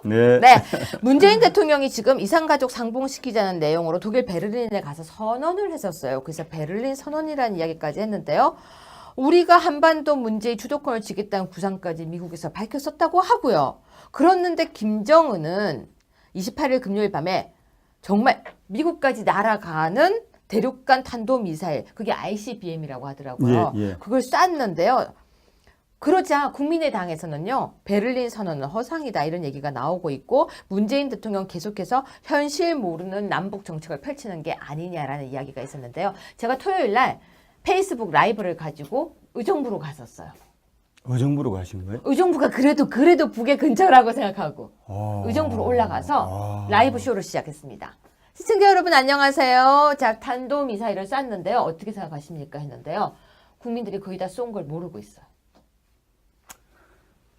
네. 네. 문재인 대통령이 지금 이산가족 상봉시키자는 내용으로 독일 베를린에 가서 선언을 했었어요. 그래서 베를린 선언이라는 이야기까지 했는데요. 우리가 한반도 문제의 주도권을 쥐겠다는 구상까지 미국에서 밝혔었다고 하고요. 그랬는데 김정은은 28일 금요일 밤에 정말 미국까지 날아가는 대륙간 탄도미사일, 그게 ICBM이라고 하더라고요. 예. 그걸 쐈는데요. 그러자 국민의당에서는요, 베를린 선언은 허상이다 이런 얘기가 나오고 있고, 문재인 대통령 계속해서 현실 모르는 남북 정책을 펼치는 게 아니냐라는 이야기가 있었는데요. 제가 토요일 날 페이스북 라이브를 가지고 의정부로 갔었어요. 의정부로 가신 거예요? 의정부가 그래도 북의 근처라고 생각하고 의정부로 올라가서 아. 라이브 쇼를 시작했습니다. 시청자 여러분 안녕하세요. 자, 탄도미사일을 쐈는데요. 어떻게 생각하십니까? 했는데요. 국민들이 거의 다 쏜 걸 모르고 있어요.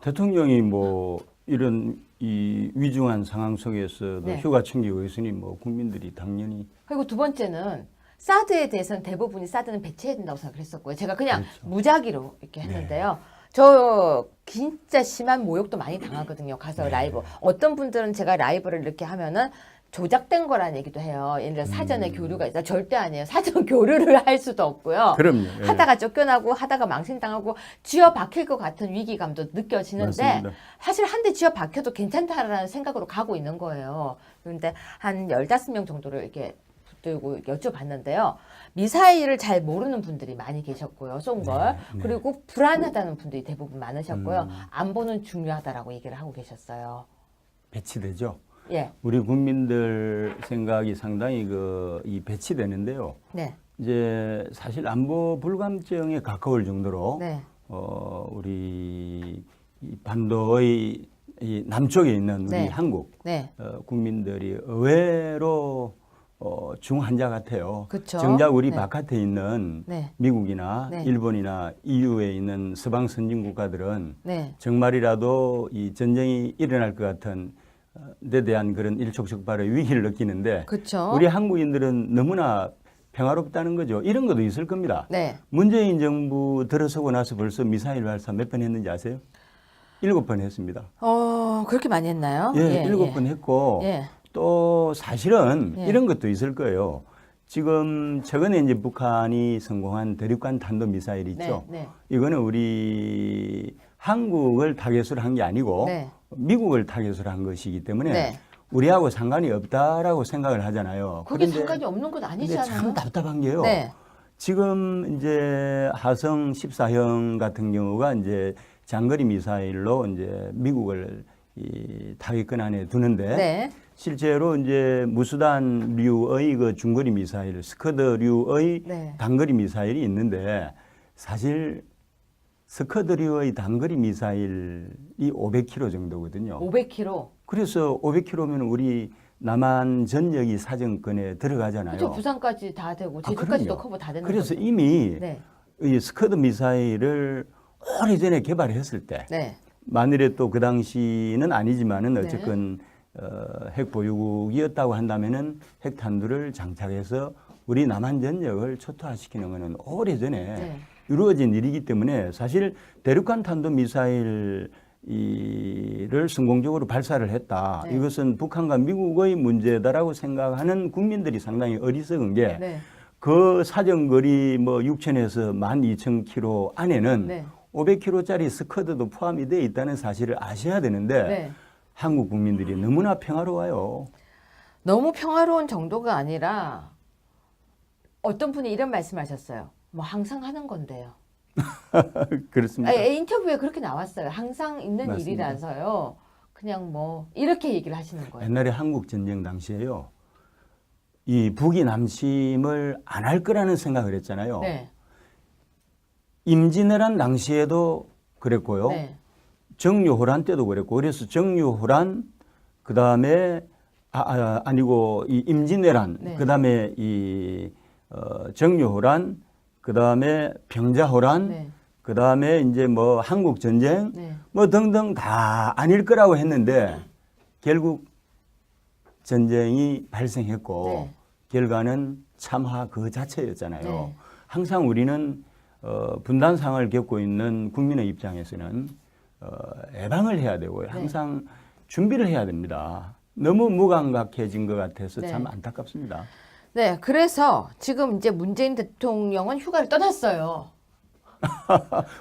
대통령이 뭐 이런 이 위중한 상황 속에서도 네. 휴가 챙기고 있으니 뭐 국민들이 당연히 그리고 두 번째는 사드에 대해서는 대부분이 사드는 배치해야 된다고 생각했었고요. 제가 그냥 그렇죠. 무작위로 이렇게 했는데요. 저 진짜 심한 모욕도 많이 당하거든요. 가서 라이브. 어떤 분들은 제가 라이브를 이렇게 하면은 조작된 거라는 얘기도 해요. 예를 들어 사전에 교류가 있다. 절대 아니에요. 사전 교류를 할 수도 없고요. 그럼요. 예. 하다가 쫓겨나고 하다가 망신당하고 쥐어 박힐 것 같은 위기감도 느껴지는데 맞습니다. 사실 한 대 쥐어 박혀도 괜찮다라는 생각으로 가고 있는 거예요. 그런데 한 15명 정도를 이렇게 붙들고 여쭤봤는데요. 미사일을 잘 모르는 분들이 많이 계셨고요. 쏜 걸. 네. 그리고 불안하다는 분들이 대부분 많으셨고요. 안보는 중요하다라고 얘기를 하고 계셨어요. 배치되죠. 예. 우리 국민들 생각이 상당히 이 배치되는데요. 네. 이제 사실 안보 불감증에 가까울 정도로 네. 우리 이 반도의 이 남쪽에 있는 우리 네. 한국 네. 국민들이 의외로 중환자 같아요. 그쵸. 정작 우리 네. 바깥에 있는 네. 미국이나 네. 일본이나 EU에 있는 서방 선진 국가들은 네. 정말이라도 이 전쟁이 일어날 것 같은 데 대한 그런 일촉즉발의 위기를 느끼는데 그쵸. 우리 한국인들은 너무나 평화롭다는 거죠. 이런 것도 있을 겁니다. 네. 문재인 정부 들어서고 나서 벌써 미사일 발사 몇 번 했는지 아세요? 7번 했습니다. 그렇게 많이 했나요? 예, 7번 했고 예. 또 사실은 예. 이런 것도 있을 거예요. 지금 최근에 이제 북한이 성공한 대륙간 탄도 미사일 있죠. 네. 네. 이거는 우리 한국을 타겟으로 한 게 아니고 네. 미국을 타겟으로 한 것이기 때문에 네. 우리하고 상관이 없다라고 생각을 하잖아요. 그게 그런데 상관이 없는 건 아니지 근데 참 않아요? 답답한 게요. 네. 지금 이제 하성 14형 같은 경우가 이제 장거리 미사일로 이제 미국을 이 타격권 안에 두는데 네. 실제로 이제 무수단류의 그 중거리 미사일, 스커드류의 네. 단거리 미사일이 있는데 사실 스커드류의 단거리 미사일이 500km 정도거든요. 500km. 그래서 500km면 우리 남한 전역이 사정권에 들어가잖아요. 그렇죠. 부산까지 다 되고 제주까지도 그럼요. 커버 다 되는 그래서 거죠. 이미 네. 이 스커드 미사일을 오래전에 개발했을 때 네. 만일에 또 그 당시는 아니지만은 어쨌건 핵 보유국이었다고 한다면은 핵탄두를 장착해서 우리 남한 전역을 초토화시키는 것은 오래전에 네. 이루어진 일이기 때문에 사실 대륙간 탄도 미사일 이를 성공적으로 발사를 했다. 네. 이것은 북한과 미국의 문제다라고 생각하는 국민들이 상당히 어리석은 게 네. 그 사정거리 뭐 6,000에서 12,000km 안에는 네. 500km짜리 스커드도 포함이 되어 있다는 사실을 아셔야 되는데 네. 한국 국민들이 너무나 평화로워요. 너무 평화로운 정도가 아니라 어떤 분이 이런 말씀하셨어요. 뭐 항상 하는 건데요. 그렇습니다. 인터뷰에 그렇게 나왔어요. 항상 있는 맞습니다. 일이라서요. 그냥 뭐 이렇게 얘기를 하시는 거예요. 옛날에 한국 전쟁 당시에요. 이 북이 남침을 안 할 거라는 생각을 했잖아요. 네. 임진왜란 당시에도 그랬고요. 네. 정유호란 때도 그랬고 그래서 정유호란 그다음에 아니고 이 임진왜란 네. 그다음에 정유호란 그다음에 병자호란 네. 그다음에 이제 뭐 한국 전쟁 네. 뭐 등등 다 아닐 거라고 했는데 결국 전쟁이 발생했고 네. 결과는 참화 그 자체였잖아요. 네. 항상 우리는 분단 상황을 겪고 있는 국민의 입장에서는 예방을 해야 되고요. 항상 준비를 해야 됩니다. 너무 무감각해진 것 같아서 네. 참 안타깝습니다. 네, 그래서 지금 이제 문재인 대통령은 휴가를 떠났어요.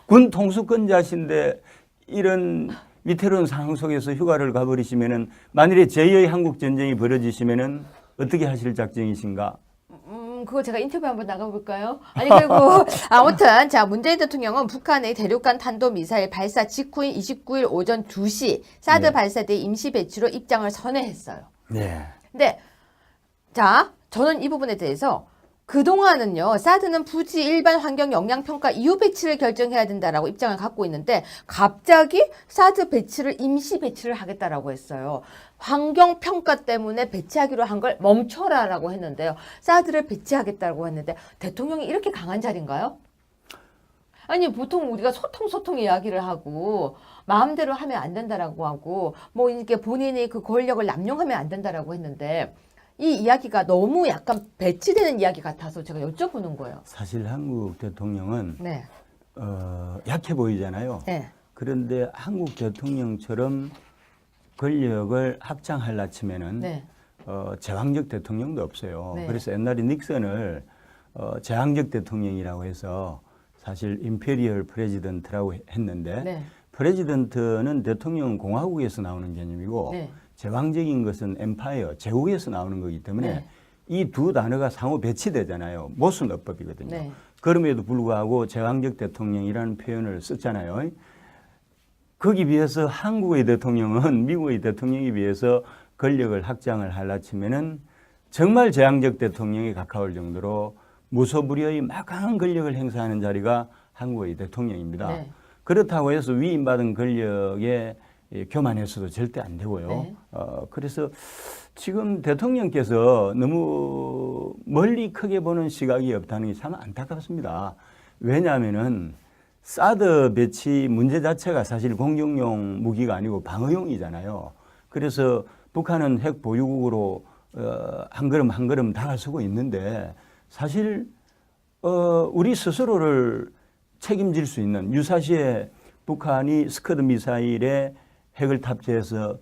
군 통수권자신데 이런 위태로운 상황 속에서 휴가를 가버리시면은 만일에 제2의 한국 전쟁이 벌어지시면은 어떻게 하실 작정이신가? 그거 제가 인터뷰 한번 나가볼까요? 아니, 그리고, 아무튼, 자, 문재인 대통령은 북한의 대륙간 탄도미사일 발사 직후인 29일 오전 2시, 사드 네. 발사대 임시 배치로 입장을 선회했어요. 네. 근데, 자, 저는 이 부분에 대해서 그동안은요, 사드는 부지 일반 환경 영향 평가 이후 배치를 결정해야 된다라고 입장을 갖고 있는데, 갑자기 사드 배치를 임시 배치를 하겠다라고 했어요. 환경 평가 때문에 배치하기로 한 걸 멈춰라라고 했는데요. 사드를 배치하겠다고 했는데, 대통령이 이렇게 강한 자리인가요? 아니, 보통 우리가 소통 이야기를 하고, 마음대로 하면 안 된다라고 하고, 뭐 이렇게 본인이 그 권력을 남용하면 안 된다라고 했는데, 이 이야기가 너무 약간 배치되는 이야기 같아서 제가 여쭤보는 거예요. 사실 한국 대통령은 네. 약해 보이잖아요. 네. 그런데 한국 대통령처럼 권력을 확장하려 치면은 네. 제왕적 대통령도 없어요. 네. 그래서 옛날에 닉슨을 제왕적 대통령이라고 해서 사실 임페리얼 프레지던트라고 했는데 네. 프레지던트는 대통령 공화국에서 나오는 개념이고 네. 제왕적인 것은 엠파이어, 제국에서 나오는 거기 때문에 네. 이 두 단어가 상호 배치되잖아요. 모순어법이거든요. 네. 그럼에도 불구하고 제왕적 대통령이라는 표현을 썼잖아요. 거기 비해서 한국의 대통령은 미국의 대통령에 비해서 권력을 확장을 하려 치면은 정말 제왕적 대통령에 가까울 정도로 무소불위의 막강한 권력을 행사하는 자리가 한국의 대통령입니다. 네. 그렇다고 해서 위임받은 권력에 교만해서도 절대 안 되고요. 네. 그래서 지금 대통령께서 너무 멀리 크게 보는 시각이 없다는 게 참 안타깝습니다. 왜냐하면은 사드 배치 문제 자체가 사실 공격용 무기가 아니고 방어용이잖아요. 그래서 북한은 핵 보유국으로 한 걸음 한 걸음 다가서고 있는데 사실 우리 스스로를 책임질 수 있는 유사시에 북한이 스커드 미사일에 핵을 탑재해서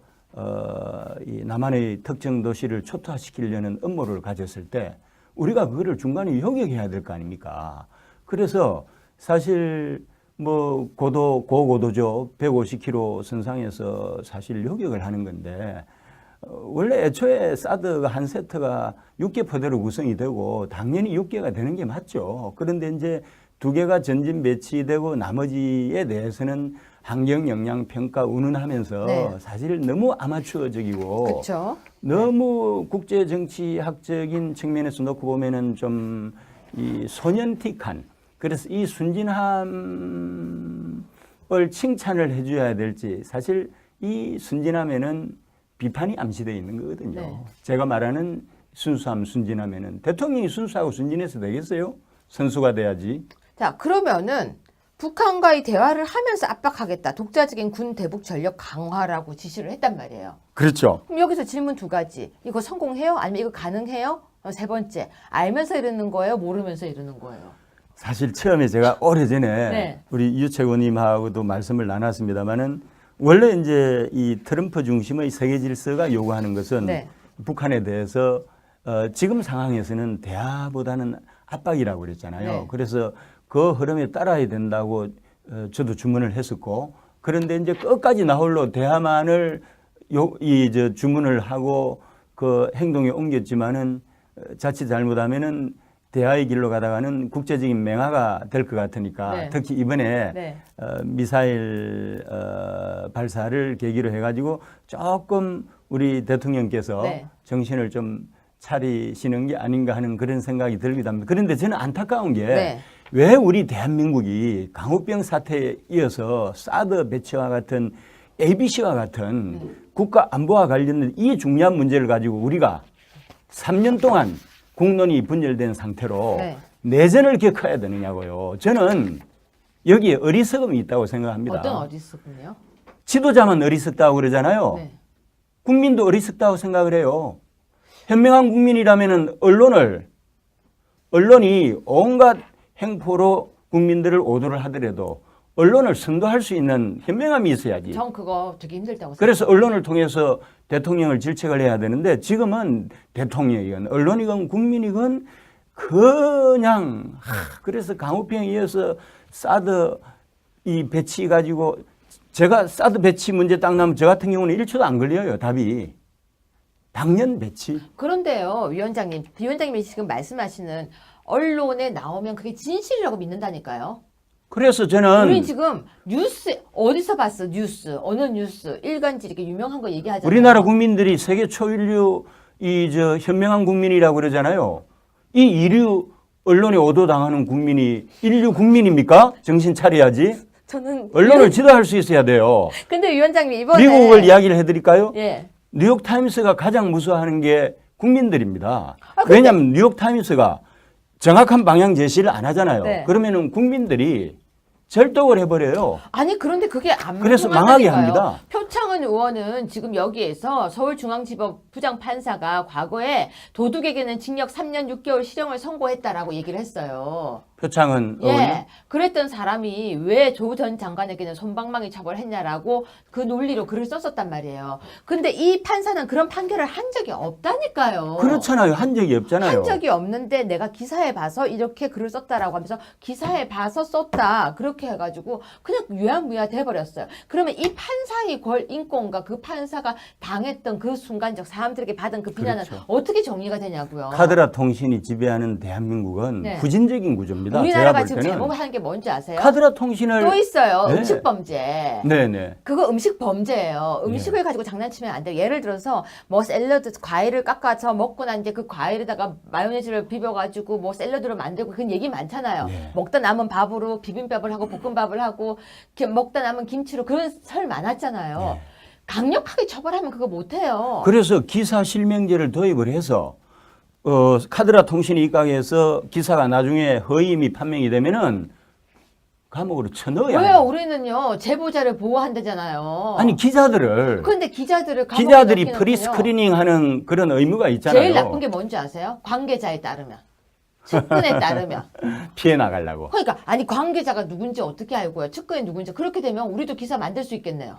이 남한의 특정 도시를 초토화시키려는 음모를 가졌을 때 우리가 그거를 중간에 요격해야 될 거 아닙니까? 그래서 사실 뭐 고고도죠. 150km 선상에서 사실 요격을 하는 건데 원래 애초에 사드가 한 세트가 6개 포대로 구성이 되고 당연히 6개가 되는 게 맞죠. 그런데 이제 2개가 전진 배치되고 나머지에 대해서는 환경 영향 평가 운운하면서 네. 사실 너무 아마추어적이고 그렇죠. 너무 국제 정치학적인 측면에서 놓고 보면은 좀 이 소년틱한 그래서 이 순진함을 칭찬을 해줘야 될지 사실 이 순진함에는 비판이 암시되어 있는 거거든요. 네. 제가 말하는 순수함, 순진함에는 대통령이 순수하고 순진해서 되겠어요? 선수가 돼야지. 자, 그러면은 북한과의 대화를 하면서 압박하겠다. 독자적인 군 대북 전력 강화라고 지시를 했단 말이에요. 그렇죠. 그럼 여기서 질문 2가지. 이거 성공해요? 아니면 이거 가능해요? 3번째. 알면서 이러는 거예요? 모르면서 이러는 거예요? 사실 처음에 제가 오래전에 네. 우리 유채고님하고도 말씀을 나눴습니다만은 원래 이제 이 트럼프 중심의 세계 질서가 요구하는 것은 네. 북한에 대해서 지금 상황에서는 대화보다는 압박이라고 그랬잖아요. 네. 그래서 그 흐름에 따라야 된다고 저도 주문을 했었고 그런데 이제 끝까지 나홀로 대화만을 주문을 하고 그 행동에 옮겼지만은 자칫 잘못하면은 대화의 길로 가다가는 국제적인 맹화가 될 것 같으니까 네. 특히 이번에 네. 미사일 발사를 계기로 해가지고 조금 우리 대통령께서 네. 정신을 좀 차리시는 게 아닌가 하는 그런 생각이 들기도 합니다. 그런데 저는 안타까운 게 네. 왜 우리 대한민국이 강우병 사태에 이어서 사드 배치와 같은 ABC와 같은 국가 안보와 관련된 이 중요한 문제를 가지고 우리가 3년 동안 국론이 분열된 상태로 네. 내전을 겪어야 되느냐고요. 저는 여기에 어리석음이 있다고 생각합니다. 어떤 어디서군요? 지도자만 어리석다고 그러잖아요. 네. 국민도 어리석다고 생각을 해요. 현명한 국민이라면 언론이 온갖 행포로 국민들을 오도를 하더라도 언론을 선도할 수 있는 현명함이 있어야지. 전 그거 되게 힘들다고 그래서 언론을 통해서 대통령을 질책을 해야 되는데 지금은 대통령이건 언론이건 국민이건 그냥 그래서 강우병에 이어서 사드 이 배치 가지고 제가 사드 배치 문제 딱 나면 저 같은 경우는 1초도 안 걸려요. 답이. 당연 배치. 그런데요, 위원장님이 지금 말씀하시는 언론에 나오면 그게 진실이라고 믿는다니까요. 그래서 저는 우린 지금 뉴스 어디서 봤어? 뉴스 어느 뉴스 일간지 이렇게 유명한 거 얘기하잖아요. 우리나라 국민들이 세계 초인류 현명한 국민이라고 그러잖아요. 이 이류 언론에 오도당하는 국민이 인류 국민입니까? 정신 차려야지. 저는 언론을 지도할 수 있어야 돼요. 근데 위원장님 이번에 미국을 이야기를 해드릴까요? 예. 뉴욕타임스가 가장 무서워하는 게 국민들입니다. 근데- 왜냐하면 뉴욕타임스가 정확한 방향 제시를 안 하잖아요. 네. 그러면은 국민들이 절독을 해버려요. 아니 그런데 그게 안 그래서 통한다니까요. 망하게 합니다. 표창은 의원은 지금 여기에서 서울중앙지법 부장판사가 과거에 도둑에게는 징역 3년 6개월 실형을 선고했다라고 얘기를 했어요. 표창은 의원님. 예, 그랬던 사람이 왜 조 전 장관에게는 솜방망이 처벌했냐라고 그 논리로 글을 썼었단 말이에요. 근데 이 판사는 그런 판결을 한 적이 없다니까요. 그렇잖아요. 한 적이 없잖아요. 한 적이 없는데 내가 기사에 봐서 이렇게 글을 썼다라고 하면서 기사에 봐서 썼다 그렇게 해가지고 그냥 유야무야 돼버렸어요. 그러면 이 판사의 인권과 그 판사가 당했던 그 순간적 사람들에게 받은 그 비난은 그렇죠. 어떻게 정리가 되냐고요. 카드라 통신이 지배하는 대한민국은 네. 후진적인 구조입니다. 제가 우리나라가 볼 지금 때는 제목하는 게 뭔지 아세요? 카드라 통신을 또 있어요. 네. 음식 범죄. 네네. 그거 음식 범죄예요. 음식을 가지고 장난치면 안 돼요. 예를 들어서 뭐 샐러드 과일을 깎아서 먹고 난 이제 그 과일에다가 마요네즈를 비벼가지고 뭐 샐러드로 만들고 그런 얘기 많잖아요. 네. 먹다 남은 밥으로 비빔밥을 하고 볶음밥을 하고 먹다 남은 김치로 그런 설 많았잖아요. 네. 강력하게 처벌하면 그거 못해요. 그래서 기사 실명제를 도입을 해서 카드라 통신이 입각해서 기사가 나중에 허위 판명이 되면은 감옥으로 쳐넣어야 왜요? 해요. 우리는요 제보자를 보호한다잖아요. 아니 기자들을 근데 기자들이 기자들이 프리스크리닝 하는 그런 의무가 있잖아요. 제일 나쁜 게 뭔지 아세요? 관계자에 따르면. 측근에 따르면. 피해 나가려고. 그러니까 아니 관계자가 누군지 어떻게 알고요? 측근이 누군지. 그렇게 되면 우리도 기사 만들 수 있겠네요.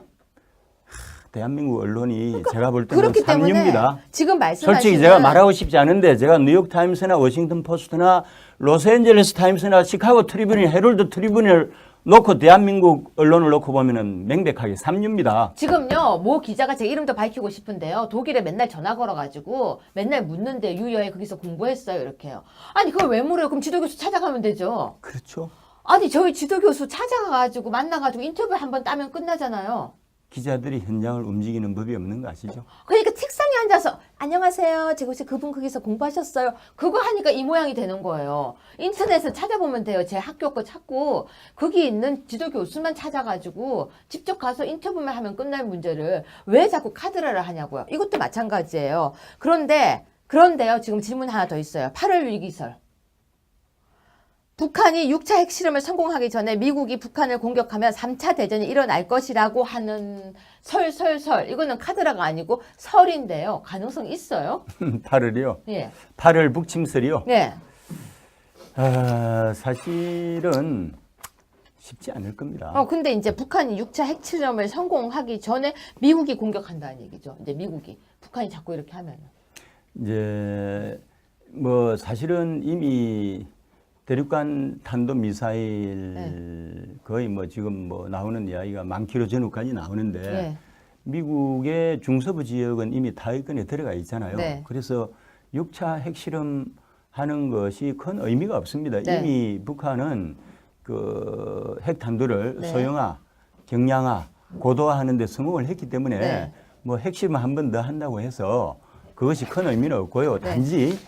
대한민국 언론이 제가 볼 때는 그렇기 때문에 삼류입니다. 지금 말씀하시는 솔직히 제가 말하고 싶지 않은데 제가 뉴욕타임스나 워싱턴 포스트나 로스앤젤레스 타임스나 시카고 트리뷴, 헤럴드 트리뷴을 놓고 대한민국 언론을 놓고 보면은 명백하게 삼류입니다. 지금요 모 기자가 제 이름도 밝히고 싶은데요. 독일에 맨날 전화 걸어가지고 맨날 묻는데 유여에 거기서 공부했어요 이렇게요. 아니 그걸 왜 물어요? 그럼 지도교수 찾아가면 되죠. 그렇죠. 아니 저희 지도교수 찾아가가지고 만나가지고 인터뷰 한번 따면 끝나잖아요. 기자들이 현장을 움직이는 법이 없는 거 아시죠? 그러니까 책상에 앉아서 안녕하세요. 제가 혹시 그분 거기서 공부하셨어요. 그거 하니까 이 모양이 되는 거예요. 인터넷에 찾아보면 돼요. 제 학교 거 찾고 거기 있는 지도 교수만 찾아가지고 직접 가서 인터뷰만 하면 끝날 문제를 왜 자꾸 카드라를 하냐고요. 이것도 마찬가지예요. 그런데요. 지금 질문 하나 더 있어요. 8월 위기설. 북한이 6차 핵실험을 성공하기 전에 미국이 북한을 공격하면 3차 대전이 일어날 것이라고 하는 설설. 이거는 카드라가 아니고 설인데요. 가능성 있어요? 8월이요. 예. 8월 북침설이요. 네. 사실은 쉽지 않을 겁니다. 근데 이제 북한이 6차 핵실험을 성공하기 전에 미국이 공격한다는 얘기죠. 이제 미국이. 북한이 자꾸 이렇게 하면. 이제 뭐 사실은 이미 대륙간 탄도 미사일 거의 뭐 지금 뭐 나오는 이야기가 10,000km 전후까지 나오는데 네. 미국의 중서부 지역은 이미 타격권에 들어가 있잖아요. 네. 그래서 6차 핵실험 하는 것이 큰 의미가 없습니다. 네. 이미 북한은 그 핵탄두를 네. 소형화, 경량화, 고도화하는 데 성공을 했기 때문에 네. 뭐 핵실험 한 번 더 한다고 해서 그것이 큰 의미는 없고요. 네. 단지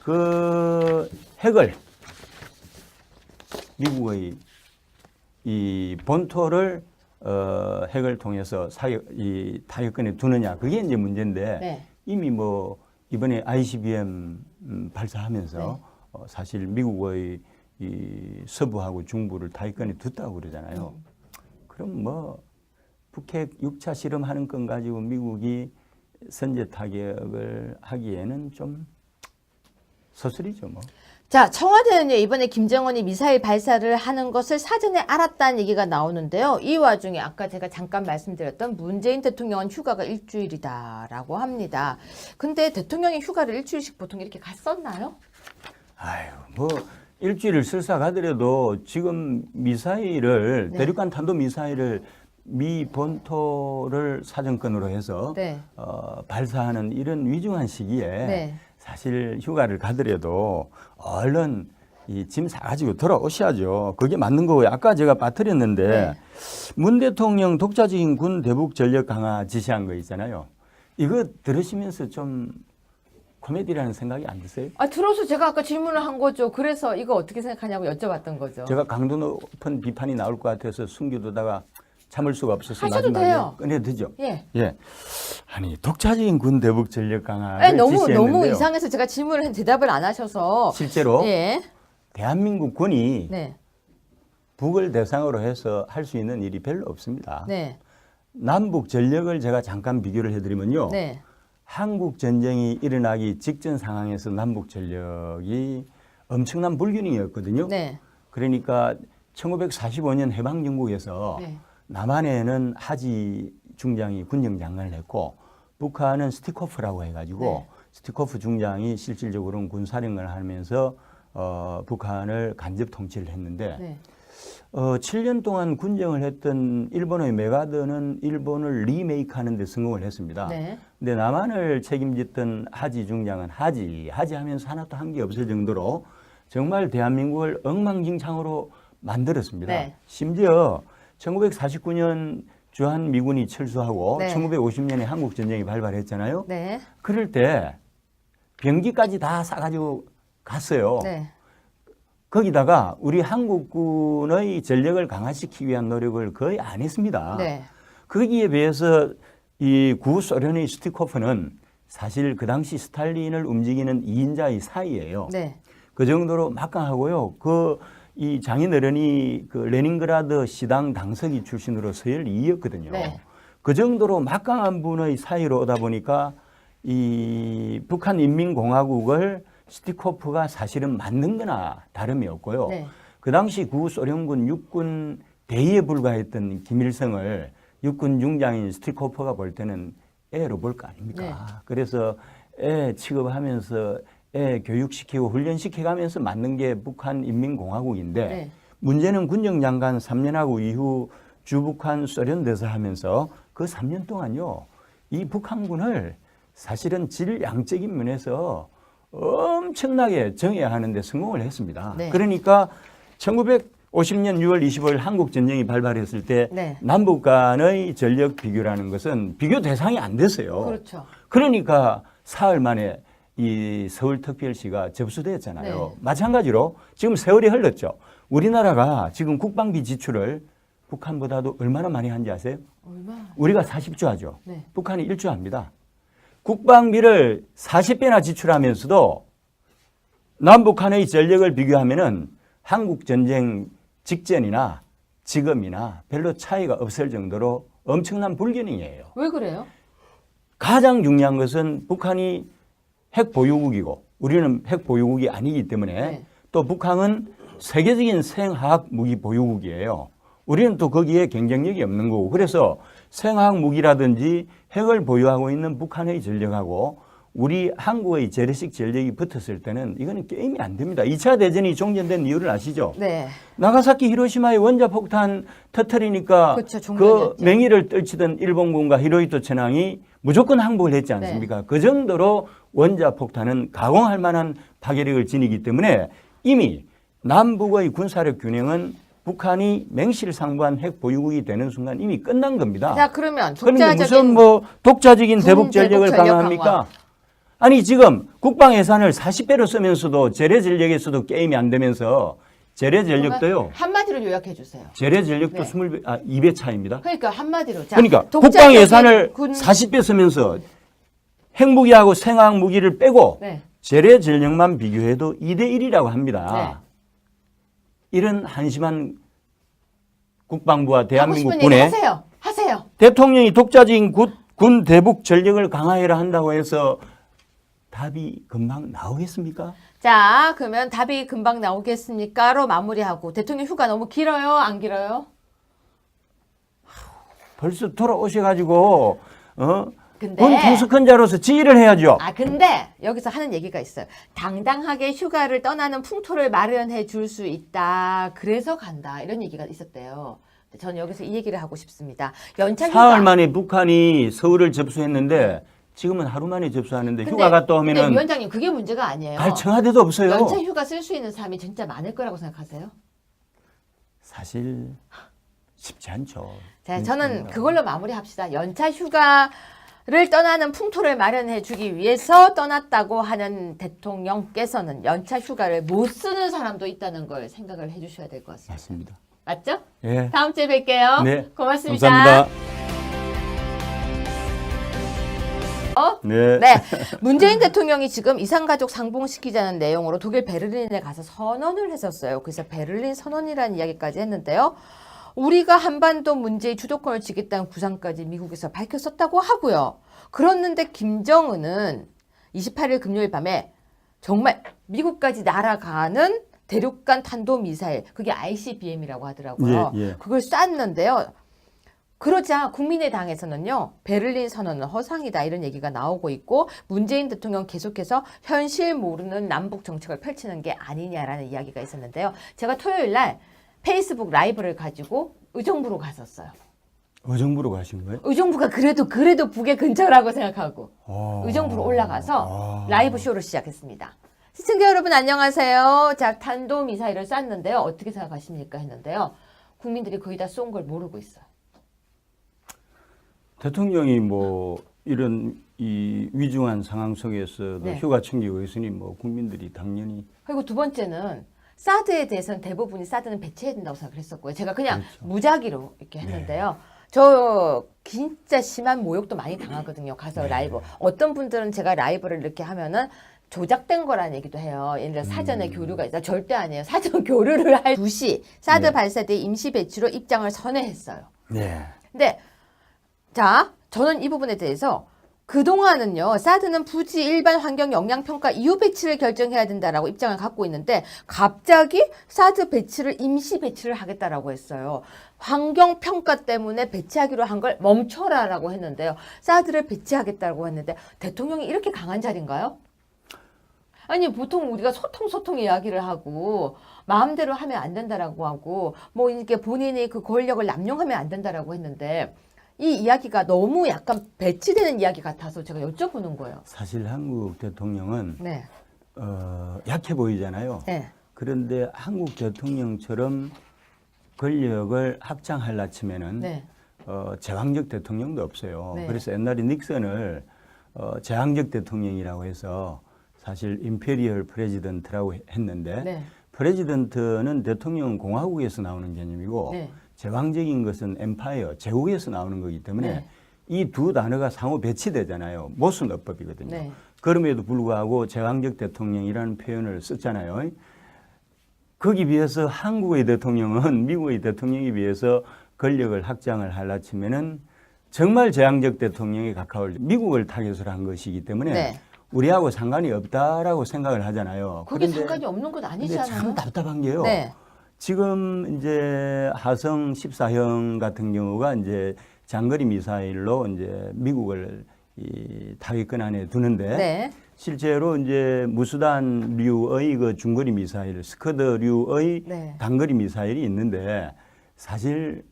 그 핵을 미국의 이 본토를 핵을 통해서 이 타격권에 두느냐 그게 이제 문제인데 네. 이미 뭐 이번에 ICBM 발사하면서 네. 사실 미국의 이 서부하고 중부를 타격권에 뒀다고 그러잖아요. 그럼 뭐 북핵 6차 실험하는 건 가지고 미국이 선제 타격을 하기에는 좀 서술이죠 뭐. 자, 청와대는요, 이번에 김정은이 미사일 발사를 하는 것을 사전에 알았다는 얘기가 나오는데요. 이 와중에 아까 제가 잠깐 말씀드렸던 문재인 대통령은 휴가가 일주일이다라고 합니다. 근데 대통령이 휴가를 일주일씩 보통 이렇게 갔었나요? 아유, 뭐 일주일을 설사 가더라도 지금 미사일을 네. 대륙간 탄도 미사일을 미 본토를 사정권으로 해서 네. 발사하는 이런 위중한 시기에 네. 사실 휴가를 가더라도 얼른 이 짐 사가지고 돌아오셔야죠. 그게 맞는 거고요. 아까 제가 빠뜨렸는데 네. 문 대통령 독자적인 군 대북 전력 강화 지시한 거 있잖아요. 이거 들으시면서 좀 코미디라는 생각이 안 드세요? 아, 들어서 제가 아까 질문을 한 거죠. 그래서 이거 어떻게 생각하냐고 여쭤봤던 거죠. 제가 강도 높은 비판이 나올 것 같아서 숨겨두다가 참을 수가 없어서 하셔도 마지막에 돼요. 꺼내도 되죠. 예. 예. 아니 독자적인 군 대북 전력 강화를 네, 너무 지시했는데요. 이상해서 제가 질문을 대답을 안 하셔서. 실제로 예. 대한민국 군이 네. 북을 대상으로 해서 할 수 있는 일이 별로 없습니다. 네. 남북 전력을 제가 잠깐 비교를 해드리면요. 네. 한국 전쟁이 일어나기 직전 상황에서 남북 전력이 엄청난 불균형이었거든요. 네. 그러니까 1945년 해방정국에서 네. 남한에는 하지 중장이 군정 장관을 했고 북한은 스티코프라고 해가지고 네. 스티코프 중장이 실질적으로는 군사령관을 하면서 북한을 간접 통치를 했는데 네. 7년 동안 군정을 했던 일본의 메가더는 일본을 리메이크하는 데 성공을 했습니다. 네. 근데 남한을 책임졌던 하지 중장은 하지 하면서 하나도 한 게 없을 정도로 정말 대한민국을 엉망진창으로 만들었습니다. 네. 심지어 1949년 주한 미군이 철수하고 네. 1950년에 한국 전쟁이 발발했잖아요. 네. 그럴 때 병기까지 다 싸가지고 갔어요. 네. 거기다가 우리 한국군의 전력을 강화시키기 위한 노력을 거의 안 했습니다. 네. 거기에 비해서 이 구소련의 스티코프는 사실 그 당시 스탈린을 움직이는 2인자의 사이예요. 네. 그 정도로 막강하고요. 이 장인어른이 그 레닌그라드 시당 당서기 출신으로 서열 2위였거든요. 네. 그 정도로 막강한 분의 사이로 오다 보니까 이 북한 인민공화국을 스티코프가 사실은 만든 거나 다름이 없고요. 네. 그 당시 구소련군 육군 대위에 불과했던 김일성을 육군 중장인 스티코프가 볼 때는 애로 볼 거 아닙니까? 네. 그래서 애 취급하면서 애 교육시키고 훈련시켜가면서 만든 게 북한 인민공화국인데 네. 문제는 군정장관 3년하고 이후 주북한 소련 대사하면서 그 3년 동안요. 이 북한군을 사실은 질양적인 면에서 엄청나게 정해야 하는데 성공을 했습니다. 네. 그러니까 1950년 6월 25일 한국 전쟁이 발발했을 때 네. 남북 간의 전력 비교라는 것은 비교 대상이 안 됐어요. 그렇죠. 그러니까 사흘 만에 이 서울특별시가 접수됐잖아요. 네. 마찬가지로 지금 세월이 흘렀죠. 우리나라가 지금 국방비 지출을 북한보다도 얼마나 많이 한지 아세요? 얼마? 우리가 40조 하죠. 네. 북한이 1조 합니다. 국방비를 40배나 지출하면서도 남북한의 전력을 비교하면은 한국 전쟁 직전이나 지금이나 별로 차이가 없을 정도로 엄청난 불균형이에요. 왜 그래요? 가장 중요한 것은 북한이 핵 보유국이고 우리는 핵 보유국이 아니기 때문에 네. 또 북한은 세계적인 생화학 무기 보유국이에요. 우리는 또 거기에 경쟁력이 없는 거고 그래서 생화학 무기라든지 핵을 보유하고 있는 북한의 전력하고 우리 한국의 재래식 전력이 붙었을 때는 이거는 게임이 안 됩니다. 2차 대전이 종전된 이유를 아시죠? 네. 나가사키 히로시마의 원자폭탄 터뜨리니까 그렇죠, 그 종전이었죠. 맹위를 떨치던 일본군과 히로히토 천황이 무조건 항복을 했지 않습니까? 그 정도로 원자폭탄은 가공할 만한 파괴력을 지니기 때문에 이미 남북의 군사력 균형은 북한이 맹실상부한 핵 보유국이 되는 순간 이미 끝난 겁니다. 자, 그러면 그런데 독자적인 무슨 뭐 독자적인 군 대북 전력을 대북 전력 강화합니까? 강화. 아니 지금 국방 예산을 40배로 쓰면서도 재래 전력에서도 게임이 안 되면서 재래 전력도요. 한마디로 요약해 주세요. 재래 전력도 네. 2배 차입니다. 그러니까 한마디로. 자, 그러니까 독자적인 국방 예산을 군- 40배 쓰면서 핵무기하고 생화학 무기를 빼고 네. 재래 전력만 비교해도 2대 1이라고 합니다. 네. 이런 한심한 국방부와 하고 대한민국 싶은 얘기 군의 하세요. 하세요. 대통령이 독자적인 군 대북 전력을 강화해라 한다고 해서 답이 금방 나오겠습니까? 자, 그러면 답이 금방 나오겠습니까?로 마무리하고 대통령 휴가 너무 길어요? 안 길어요? 벌써 돌아오셔가지고 근데 군 통수권자로서 지휘를 해야죠. 근데 여기서 하는 얘기가 있어요. 당당하게 휴가를 떠나는 풍토를 마련해 줄 수 있다. 그래서 간다. 이런 얘기가 있었대요. 저는 여기서 이 얘기를 하고 싶습니다. 연차 휴가. 사흘 만에 북한이 서울을 접수했는데 지금은 하루 만에 접수하는데 휴가 갔다 근데 오면은 위원장님 그게 문제가 아니에요. 갈 청와대도 없어요. 연차 휴가 쓸 수 있는 사람이 진짜 많을 거라고 생각하세요? 사실 쉽지 않죠. 자, 저는 그걸로 마무리합시다. 연차 휴가를 떠나는 풍토를 마련해 주기 위해서 떠났다고 하는 대통령께서는 연차 휴가를 못 쓰는 사람도 있다는 걸 생각을 해 주셔야 될 것 같습니다. 맞습니다. 맞죠? 예. 다음 주에 뵐게요. 네. 고맙습니다. 감사합니다. 네. 네. 문재인 대통령이 지금 이산가족 상봉시키자는 내용으로 독일 베를린에 가서 선언을 했었어요. 그래서 베를린 선언이라는 이야기까지 했는데요. 우리가 한반도 문제의 주도권을 지겠다는 구상까지 미국에서 밝혔었다고 하고요. 그랬는데 김정은은 28일 금요일 밤에 정말 미국까지 날아가는 대륙간 탄도미사일, 그게 ICBM이라고 하더라고요. 예, 예. 그걸 쐈는데요. 그러자 국민의당에서는요, 베를린 선언은 허상이다 이런 얘기가 나오고 있고, 문재인 대통령 계속해서 현실 모르는 남북 정책을 펼치는 게 아니냐라는 이야기가 있었는데요. 제가 토요일 날 페이스북 라이브를 가지고 의정부로 갔었어요. 의정부로 가신 거예요? 의정부가 그래도 북의 근처라고 생각하고 아. 의정부로 올라가서 라이브 쇼를 시작했습니다. 시청자 여러분 안녕하세요. 자, 탄도미사일을 쐈는데요. 어떻게 생각하십니까? 했는데요. 국민들이 거의 다 쏜 걸 모르고 있어요. 대통령이 뭐 이런 이 위중한 상황 속에서도 네. 휴가 챙기고 있으니 뭐 국민들이 당연히 그리고 두 번째는 사드에 대해서는 대부분이 사드는 배치해야 된다고 생각을 했었고요. 제가 그냥 그렇죠. 무작위로 이렇게 했는데요. 저 진짜 심한 모욕도 많이 당하거든요. 가서 라이브. 어떤 분들은 제가 라이브를 이렇게 하면은 조작된 거라는 얘기도 해요. 예를 들어 사전에 교류가 있다. 절대 아니에요. 사전 교류를 할 2시 사드 네. 발사대 임시 배치로 입장을 선회했어요. 네. 근데 자, 저는 이 부분에 대해서 그동안은요, 사드는 부지 일반 환경 영향 평가 이후 배치를 결정해야 된다라고 입장을 갖고 있는데 갑자기 사드 배치를 임시 배치를 하겠다라고 했어요. 환경 평가 때문에 배치하기로 한 걸 멈춰라라고 했는데요. 사드를 배치하겠다고 했는데 대통령이 이렇게 강한 자리인가요? 아니 보통 우리가 소통 이야기를 하고 마음대로 하면 안 된다라고 하고 뭐 이렇게 본인이 그 권력을 남용하면 안 된다라고 했는데 이 이야기가 너무 약간 배치되는 이야기 같아서 제가 여쭤보는 거예요. 사실 한국 대통령은 네. 약해 보이잖아요. 네. 그런데 한국 대통령처럼 권력을 확장하려 치면은 네. 제왕적 대통령도 없어요. 네. 그래서 옛날에 닉슨을 제왕적 대통령이라고 해서 사실 임페리얼 프레지던트라고 했는데 네. 프레지던트는 대통령 공화국에서 나오는 개념이고 네. 제왕적인 것은 엠파이어, 제국에서 나오는 거기 때문에 네. 이 두 단어가 상호 배치되잖아요. 모순어법이거든요. 네. 그럼에도 불구하고 제왕적 대통령이라는 표현을 썼잖아요. 거기 비해서 한국의 대통령은 미국의 대통령에 비해서 권력을 확장을 하려 치면은 정말 제왕적 대통령에 가까울 미국을 타겟으로 한 것이기 때문에 네. 우리하고 상관이 없다라고 생각을 하잖아요. 그게 그런데 상관이 없는 건 근데 아니잖아요. 참 답답한 게요. 네. 지금 이제 하성 14형 같은 경우가 이제 장거리 미사일로 이제 미국을 이 타격권 안에 두는데 네. 실제로 이제 무수단류의 그 중거리 미사일, 스커드류의 네. 단거리 미사일이 있는데 사실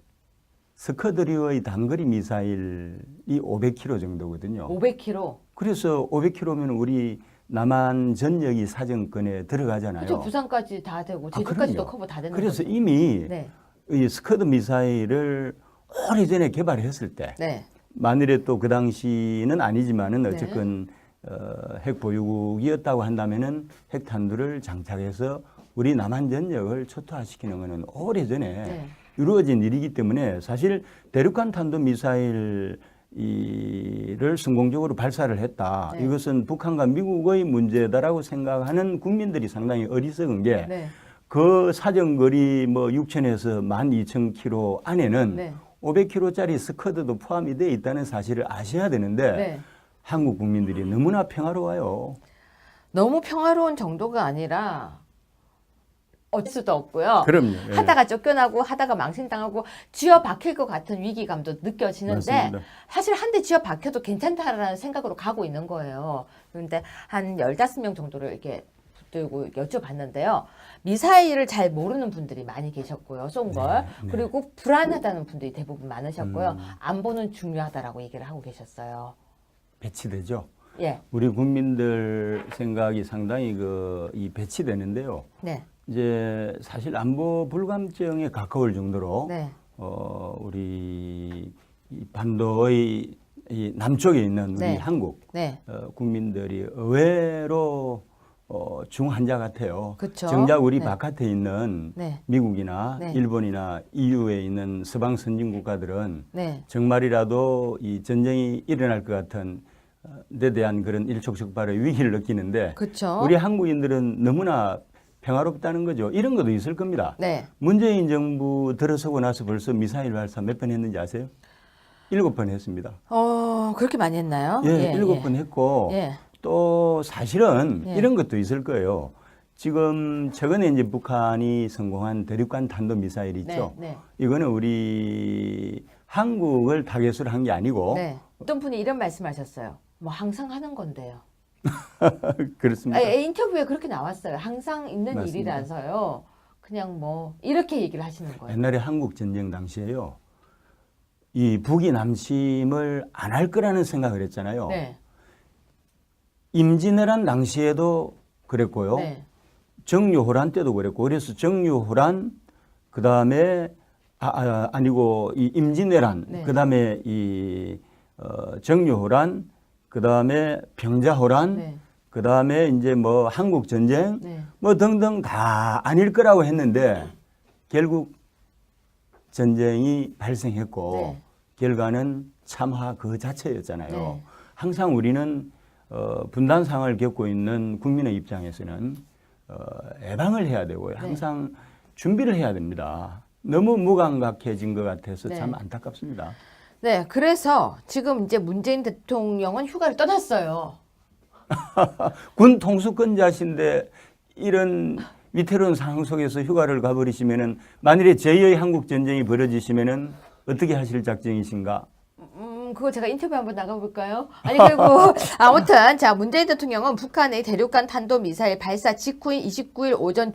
스커드류의 단거리 미사일이 500km 정도거든요. 500km. 그래서 500km면 우리 남한 전역이 사정권에 들어가잖아요. 그렇죠. 부산까지 다 되고 제주까지도 그럼요. 커버 다 되는 그래서 거죠. 이미 네. 이 스커드 미사일을 오래전에 개발했을 때 네. 만일에 또 그 당시는 아니지만은 어쨌건 핵 보유국이었다고 한다면은 핵탄두를 장착해서 우리 남한 전역을 초토화시키는 것은 오래전에 네. 이루어진 일이기 때문에 사실 대륙간 탄도 미사일 이를 성공적으로 발사를 했다. 네. 이것은 북한과 미국의 문제다라고 생각하는 국민들이 상당히 어리석은 게 네. 그 사정거리 뭐 6,000에서 12,000km 안에는 네. 500km짜리 스커드도 포함이 되어 있다는 사실을 아셔야 되는데 네. 한국 국민들이 너무나 평화로워요. 너무 평화로운 정도가 아니라 어쩔 수도 없고요. 그럼요. 예. 하다가 쫓겨나고 하다가 망신당하고 쥐어 박힐 것 같은 위기감도 느껴지는데 맞습니다. 사실 한 대 쥐어 박혀도 괜찮다라는 생각으로 가고 있는 거예요. 그런데 한 15명 정도를 이렇게 붙들고 여쭤봤는데요. 미사일을 잘 모르는 분들이 많이 계셨고요. 쏜 걸. 네. 그리고 불안하다는 분들이 대부분 많으셨고요. 음. 안보는 중요하다라고 얘기를 하고 계셨어요. 배치되죠. 예. 우리 국민들 생각이 상당히 이 배치되는데요. 네. 이제 사실 안보 불감증에 가까울 정도로 네. 우리 이 반도의 이 남쪽에 있는 우리 네. 한국 네. 국민들이 의외로 중환자 같아요. 그쵸. 정작 우리 네. 바깥에 있는 네. 미국이나 네. 일본이나 EU에 있는 서방 선진 국가들은 네. 정말이라도 이 전쟁이 일어날 것 같은 데 대한 그런 일촉즉발의 위기를 느끼는데 그쵸. 우리 한국인들은 너무나 평화롭다는 거죠. 이런 것도 있을 겁니다. 네. 문재인 정부 들어서고 나서 벌써 미사일 발사 몇 번 했는지 아세요? 7번 했습니다. 그렇게 많이 했나요? 예, 7번 했고 예. 또 사실은 예. 이런 것도 있을 거예요. 지금 최근에 이제 북한이 성공한 대륙간 탄도 미사일 있죠. 네. 네. 이거는 우리 한국을 타겟으로 한 게 아니고 네. 어떤 분이 이런 말씀하셨어요. 뭐 항상 하는 건데요. 그렇습니다. 인터뷰에 그렇게 나왔어요. 항상 있는 맞습니다. 일이라서요. 그냥 뭐 이렇게 얘기를 하시는 거예요. 옛날에 한국 전쟁 당시에요. 이 북이 남침을 안 할 거라는 생각을 했잖아요. 네. 임진왜란 당시에도 그랬고요. 네. 정유호란 때도 그랬고, 그래서 정유호란 그다음에 아니고 이 임진왜란, 네. 그다음에 정유호란, 그다음에 병자호란, 네. 그다음에 이제 뭐 한국 전쟁, 네. 뭐 등등 다 아닐 거라고 했는데 결국 전쟁이 발생했고 네. 결과는 참화 그 자체였잖아요. 네. 항상 우리는 분단 상황을 겪고 있는 국민의 입장에서는 예방을 해야 되고요. 항상 준비를 해야 됩니다. 너무 무감각해진 것 같아서 네. 참 안타깝습니다. 네. 그래서 지금 이제 문재인 대통령은 휴가를 떠났어요. 군 통수권자신데 이런 위태로운 상황 속에서 휴가를 가버리시면은 만일에 제2의 한국 전쟁이 벌어지시면은 어떻게 하실 작정이신가? 그거 제가 인터뷰 한번 나가볼까요? 아니, 그리고, 아무튼, 자, 문재인 대통령은 북한의 대륙간 탄도미사일 발사 직후인 29일 오전